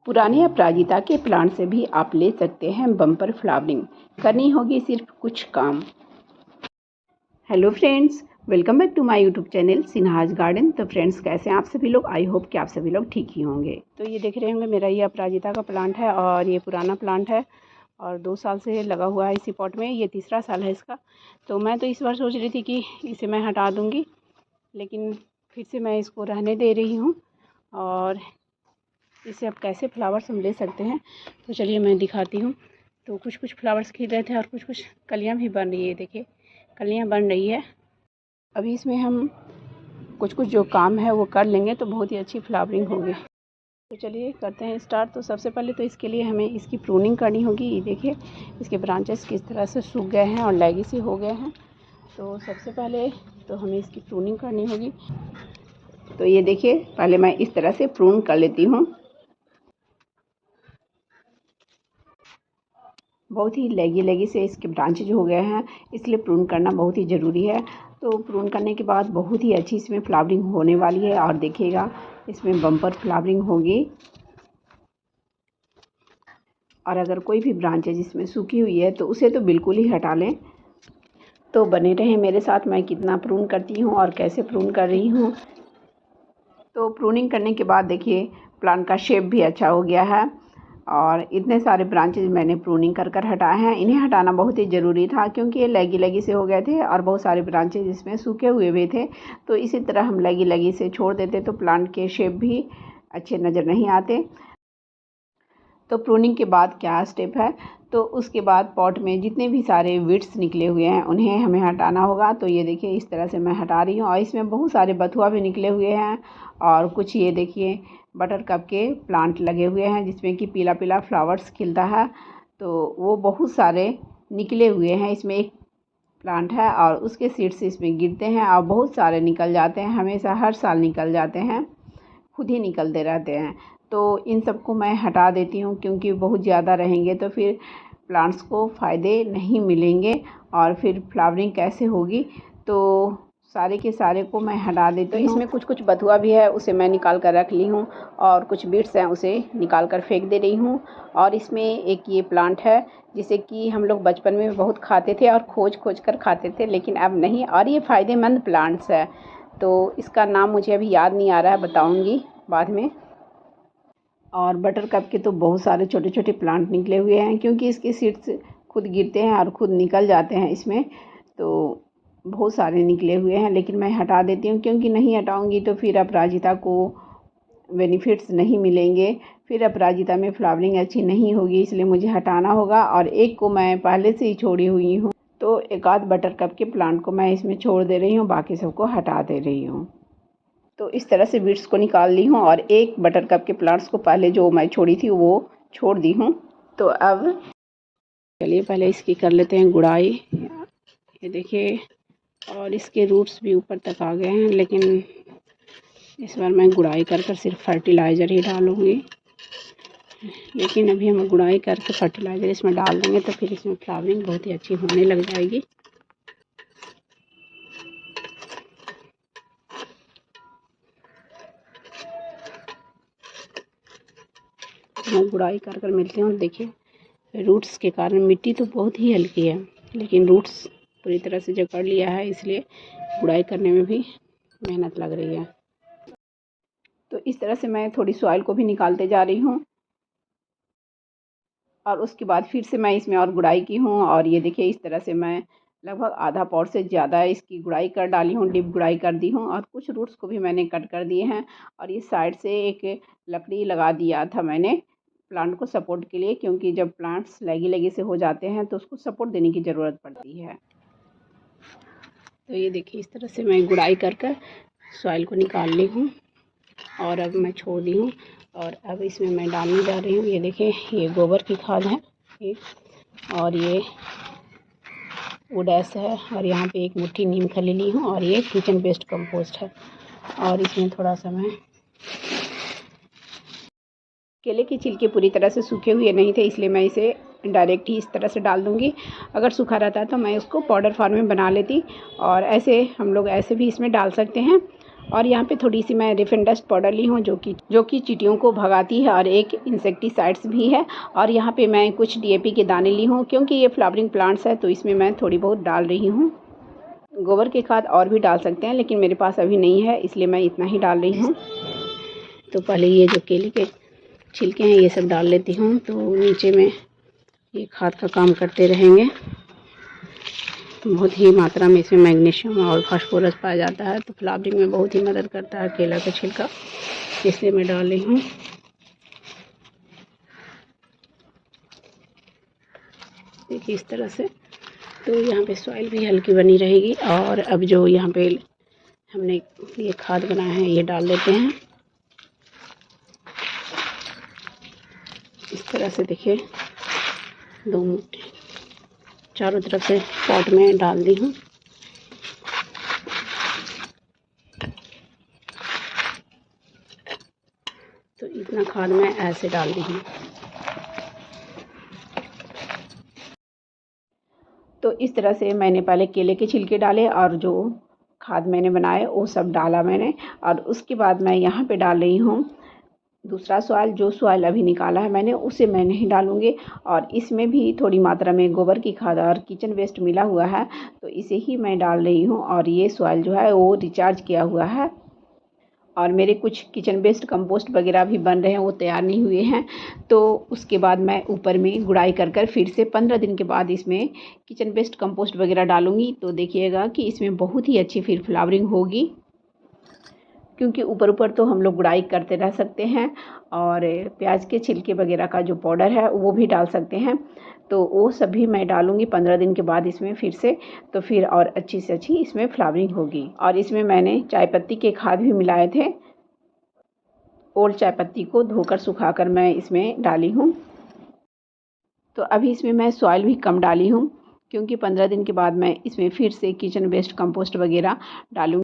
पुराने अपराजिता के प्लांट से भी आप ले सकते हैं बम्पर फ्लावरिंग। करनी होगी सिर्फ कुछ काम। Hello friends, welcome back to my YouTube channel Sinha's garden. तो फ्रेंड्स, कैसे हैं आप सभी लोग? आई होप कि आप सभी लोग ठीक ही होंगे। तो ये देख रहे होंगे, मेरा ये अपराजिता का प्लांट है और ये पुराना प्लांट है और 2 साल से लगा हुआ है इसी पॉट में। ये तीसरा साल है इसका। तो मैं तो इस बार सोच रही थी कि इसे मैं हटा दूँगी, लेकिन फिर से मैं इसको रहने दे रही हूँ। और इसे अब कैसे फ्लावर्स हम ले सकते हैं, तो चलिए मैं दिखाती हूँ। तो कुछ फ्लावर्स खिल रहे थे और कुछ कलियाँ भी बन रही है। देखिए, कलियाँ बन रही है। अभी इसमें हम कुछ जो काम है वो कर लेंगे तो बहुत ही अच्छी फ्लावरिंग होगी। तो चलिए करते हैं स्टार्ट। तो सबसे पहले तो इसके लिए हमें इसकी प्रूनिंग करनी होगी। ये देखिए, इसके ब्रांचेस किस तरह से सूख गए हैं और लैगी से हो गए हैं। तो सबसे पहले तो हमें इसकी प्रूनिंग करनी होगी। तो ये देखिए, पहले मैं इस तरह से प्रून कर लेती हूँ। बहुत ही लैगी से इसके ब्रांचेज हो गए हैं, इसलिए प्रून करना बहुत ही ज़रूरी है। तो प्रून करने के बाद बहुत ही अच्छी इसमें फ्लावरिंग होने वाली है और देखिएगा, इसमें बम्पर फ्लावरिंग होगी। और अगर कोई भी ब्रांचेज इसमें सूखी हुई है तो उसे तो बिल्कुल ही हटा लें। तो बने रहें मेरे साथ, मैं कितना प्रून करती हूँ और कैसे प्रून कर रही हूँ। तो प्रूनिंग करने के बाद देखिए, प्लांट का शेप भी अच्छा हो गया है और इतने सारे ब्रांचेज मैंने प्रूनिंग कर हटाए हैं। इन्हें हटाना बहुत ही ज़रूरी था क्योंकि ये लगी से हो गए थे और बहुत सारे ब्रांचेज इसमें सूखे हुए भी थे। तो इसी तरह हम लगी से छोड़ देते तो प्लांट के शेप भी अच्छे नज़र नहीं आते। तो प्रूनिंग के बाद क्या स्टेप है, तो उसके बाद पॉट में जितने भी सारे वीड्स निकले हुए हैं उन्हें हमें हटाना होगा। तो ये देखिए, इस तरह से मैं हटा रही हूँ और इसमें बहुत सारे बथुआ भी निकले हुए हैं और कुछ ये देखिए बटर कप के प्लांट लगे हुए हैं जिसमें कि पीला पीला फ्लावर्स खिलता है। तो वो बहुत सारे निकले हुए हैं। इसमें एक प्लांट है और उसके सीड्स इसमें गिरते हैं और बहुत सारे निकल जाते हैं, हमेशा हर साल निकल जाते हैं, खुद ही निकलते रहते हैं। तो इन सबको मैं हटा देती हूँ क्योंकि बहुत ज़्यादा रहेंगे तो फिर प्लांट्स को फ़ायदे नहीं मिलेंगे और फिर फ्लावरिंग कैसे होगी। तो सारे के सारे को मैं हटा देती हूँ। तो इसमें कुछ बथुआ भी है, उसे मैं निकाल कर रख ली हूँ और कुछ बीट्स हैं उसे निकाल कर फेंक दे रही हूँ। और इसमें एक ये प्लांट है जिसे कि हम लोग बचपन में बहुत खाते थे और खोज कर खाते थे, लेकिन अब नहीं। और ये फ़ायदेमंद प्लांट्स है, तो इसका नाम मुझे अभी याद नहीं आ रहा है, बताऊँगी बाद में। और बटर कप के तो बहुत सारे छोटे छोटे प्लांट निकले हुए हैं क्योंकि इसके सीड्स खुद गिरते हैं और खुद निकल जाते हैं इसमें। तो बहुत सारे निकले हुए हैं, लेकिन मैं हटा देती हूँ क्योंकि नहीं हटाऊँगी तो फिर अपराजिता को बेनिफिट्स नहीं मिलेंगे, फिर अपराजिता में फ्लावरिंग अच्छी नहीं होगी, इसलिए मुझे हटाना होगा। और एक को मैं पहले से ही छोड़ी हुई हूँ, तो एक आध बटर कप के प्लांट को मैं इसमें छोड़ दे रही हूँ, बाकी सबको हटा दे रही हूँ। तो इस तरह से बीड्स को निकाल ली हूँ और एक बटर कप के प्लांट्स को पहले जो मैं छोड़ी थी वो छोड़ दी हूँ। तो अब चलिए पहले इसकी कर लेते हैं गुड़ाई। ये देखिए, और इसके रूट्स भी ऊपर तक आ गए हैं, लेकिन इस बार मैं गुड़ाई कर सिर्फ फर्टिलाइज़र ही डालूँगी। लेकिन अभी हम गुड़ाई करके फर्टिलाइज़र इसमें डाल देंगे तो फिर इसमें फ्लावरिंग बहुत ही अच्छी होने लग जाएगी। मैं गुड़ाई कर मिलती हूँ। देखिए, रूट्स के कारण मिट्टी तो बहुत ही हल्की है, लेकिन रूट्स पूरी तरह से जकड़ लिया है, इसलिए गुड़ाई करने में भी मेहनत लग रही है। तो इस तरह से मैं थोड़ी सॉइल को भी निकालते जा रही हूँ और उसके बाद फिर से मैं इसमें और गुड़ाई की हूँ। और ये देखिए, इस तरह से मैं लगभग आधा पॉट से ज़्यादा इसकी गुड़ाई कर डाली हूँ, डीप गुड़ाई कर दी हूँ। और कुछ रूट्स को भी मैंने कट कर दिए हैं और ये साइड से एक लकड़ी लगा दिया था मैंने प्लांट को सपोर्ट के लिए, क्योंकि जब प्लांट्स लगी से हो जाते हैं तो उसको सपोर्ट देने की ज़रूरत पड़ती है। तो ये देखिए, इस तरह से मैं गुड़ाई कर सॉइल को निकाल ली हूँ और अब मैं छोड़ दी हूँ। और अब इसमें मैं डालने जा रही हूँ, ये देखिए, ये गोबर की खाद है ये, और ये वुडैस है, और यहाँ पे एक मुट्ठी नीम खली ली हूँ, और ये किचन वेस्ट कंपोस्ट है। और इसमें थोड़ा सा मैं केले के छिलके पूरी तरह से सूखे हुए नहीं थे, इसलिए मैं इसे डायरेक्ट ही इस तरह से डाल दूँगी। अगर सूखा रहता तो मैं इसको पाउडर फॉर्म में बना लेती, और ऐसे हम लोग ऐसे भी इसमें डाल सकते हैं। और यहाँ पे थोड़ी सी मैं रिफिन डस्ट पाउडर ली हूँ जो कि चींटियों को भगाती है और एक इंसेक्टिसाइड्स भी है। और यहाँ पे मैं कुछ डीएपी के दाने ली हूँ, क्योंकि ये फ्लावरिंग प्लांट्स है तो इसमें मैं थोड़ी बहुत डाल रही हूँ। गोबर की खाद और भी डाल सकते हैं, लेकिन मेरे पास अभी नहीं है, इसलिए मैं इतना ही डाल रही हूँ। तो पहले ये जो केले के छिलके हैं ये सब डाल लेती हूँ, तो नीचे में ये खाद का काम करते रहेंगे। बहुत ही मात्रा में इसमें मैग्नीशियम और फास्फोरस पाया जाता है, तो फ्लावरिंग में बहुत ही मदद करता है केला का छिलका, इसलिए मैं डाल रही हूँ। देखिए इस तरह से, तो यहाँ पे सॉइल भी हल्की बनी रहेगी। और अब जो यहाँ पे हमने ये खाद बनाया है ये डाल देते हैं इस तरह से। देखिए 2 मुट्ठी चारों तरफ से पॉट में डाल दी हूँ। तो इतना खाद मैं ऐसे डाल दी हूँ। तो इस तरह से मैंने पहले केले के छिलके डाले और जो खाद मैंने बनाए वो सब डाला मैंने। और उसके बाद मैं यहाँ पे डाल रही हूँ दूसरा सॉइल। जो सॉइल अभी निकाला है मैंने उसे मैं नहीं डालूँगी, और इसमें भी थोड़ी मात्रा में गोबर की खाद और किचन वेस्ट मिला हुआ है, तो इसे ही मैं डाल रही हूँ। और ये सॉइल जो है वो रिचार्ज किया हुआ है, और मेरे कुछ किचन वेस्ट कंपोस्ट वगैरह भी बन रहे हैं, वो तैयार नहीं हुए हैं। तो उसके बाद मैं ऊपर में गुड़ाई कर फिर से 15 दिन के बाद इसमें किचन वेस्ट कंपोस्ट वगैरह डालूँगी। तो देखिएगा कि इसमें बहुत ही अच्छी फिर फ्लावरिंग होगी, क्योंकि ऊपर ऊपर तो हम लोग गुड़ाई करते रह सकते हैं। और प्याज के छिलके वगैरह का जो पाउडर है वो भी डाल सकते हैं। तो वो सभी मैं डालूँगी 15 दिन के बाद इसमें फिर से, तो फिर और अच्छी से अच्छी इसमें फ्लावरिंग होगी। और इसमें मैंने चाय पत्ती के खाद भी मिलाए थे। ओल्ड चाय पत्ती को धोकर सुखाकर मैं इसमें डाली हूँ। तो अभी इसमें मैं सॉइल भी कम डाली हूँ, क्योंकि 15 दिन के बाद मैं इसमें फिर से किचन वेस्ट कंपोस्ट वगैरह डालूँगी।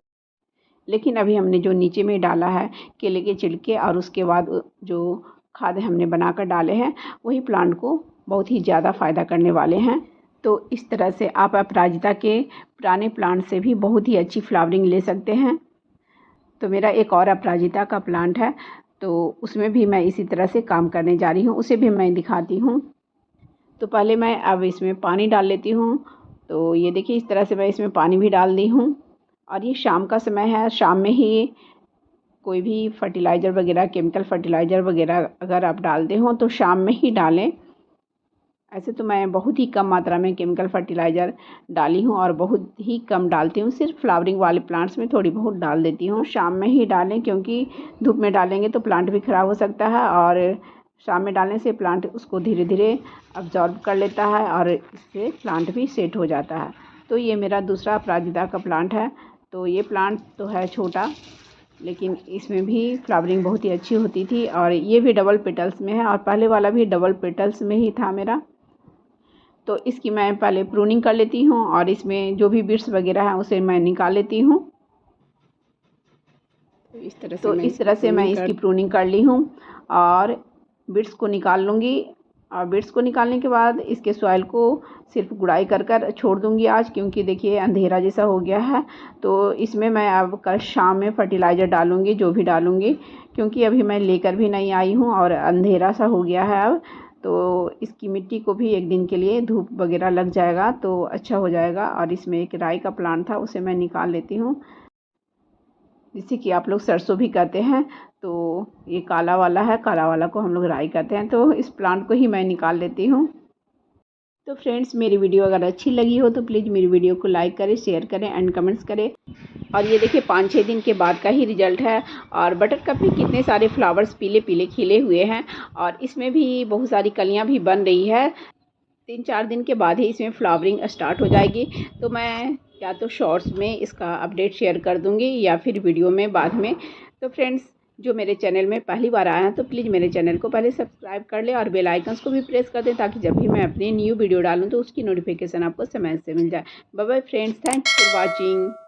लेकिन अभी हमने जो नीचे में डाला है केले के छिलके और उसके बाद जो खाद हमने बनाकर डाले हैं, वही प्लांट को बहुत ही ज़्यादा फ़ायदा करने वाले हैं। तो इस तरह से आप अपराजिता के पुराने प्लांट से भी बहुत ही अच्छी फ्लावरिंग ले सकते हैं। तो मेरा एक और अपराजिता का प्लांट है, तो उसमें भी मैं इसी तरह से काम करने जा रही हूँ, उसे भी मैं दिखाती हूँ। तो पहले मैं अब इसमें पानी डाल लेती हूँ। तो ये देखिए इस तरह से मैं इसमें पानी भी डाल दी हूँ। और ये शाम का समय है, शाम में ही कोई भी फर्टिलाइज़र वगैरह, केमिकल फर्टिलाइज़र वगैरह अगर आप डालते हो तो शाम में ही डालें। ऐसे तो मैं बहुत ही कम मात्रा में केमिकल फर्टिलाइज़र डाली हूँ और बहुत ही कम डालती हूँ, सिर्फ फ्लावरिंग वाले प्लांट्स में थोड़ी बहुत डाल देती हूँ। शाम में ही डालें, क्योंकि धूप में डालेंगे तो प्लांट भी ख़राब हो सकता है, और शाम में डालने से प्लांट उसको धीरे धीरे अब्जॉर्ब कर लेता है और इससे प्लांट भी सेट हो जाता है। तो ये मेरा दूसरा अपराजिता का प्लांट है। तो ये प्लांट तो है छोटा, लेकिन इसमें भी फ्लावरिंग बहुत ही अच्छी होती थी। और ये भी डबल पेटल्स में है, और पहले वाला भी डबल पेटल्स में ही था मेरा। तो इसकी मैं पहले प्रूनिंग कर लेती हूँ, और इसमें जो भी बिट्स वगैरह हैं उसे मैं निकाल लेती हूँ। तो इस तरह से मैं इसकी प्रूनिंग कर ली हूँ और बिट्स को निकाल लूँगी। और बिट्स को निकालने के बाद इसके सॉइल को सिर्फ गुड़ाई कर छोड़ दूँगी आज, क्योंकि देखिए अंधेरा जैसा हो गया है। तो इसमें मैं अब कल शाम में फर्टिलाइज़र डालूँगी, जो भी डालूँगी, क्योंकि अभी मैं लेकर भी नहीं आई हूँ और अंधेरा सा हो गया है अब। तो इसकी मिट्टी को भी एक दिन के लिए धूप वगैरह लग जाएगा तो अच्छा हो जाएगा। और इसमें एक राई का प्लांट था, उसे मैं निकाल लेती हूँ, जिससे कि आप लोग सरसों भी कहते हैं। तो ये काला वाला है, काला वाला को हम लोग राई कहते हैं। तो इस प्लांट को ही मैं निकाल लेती हूँ। तो फ्रेंड्स, मेरी वीडियो अगर अच्छी लगी हो तो प्लीज़ मेरी वीडियो को लाइक करें, शेयर करें एंड कमेंट्स करें। और ये देखिए 5-6 दिन के बाद का ही रिजल्ट है। और बटरकप में कितने सारे फ्लावर्स पीले पीले खिले हुए हैं, और इसमें भी बहुत सारी कलियाँ भी बन रही है। 3-4 दिन के बाद ही इसमें फ्लावरिंग स्टार्ट हो जाएगी। तो मैं या तो शॉर्ट्स में इसका अपडेट शेयर कर दूंगी या फिर वीडियो में बाद में। तो फ्रेंड्स, जो मेरे चैनल में पहली बार आया है तो प्लीज़ मेरे चैनल को पहले सब्सक्राइब कर ले और बेल आइकन्स को भी प्रेस कर दें, ताकि जब भी मैं अपनी न्यू वीडियो डालूँ तो उसकी नोटिफिकेशन आपको समय से मिल जाए। Bye bye friends, thanks for watching.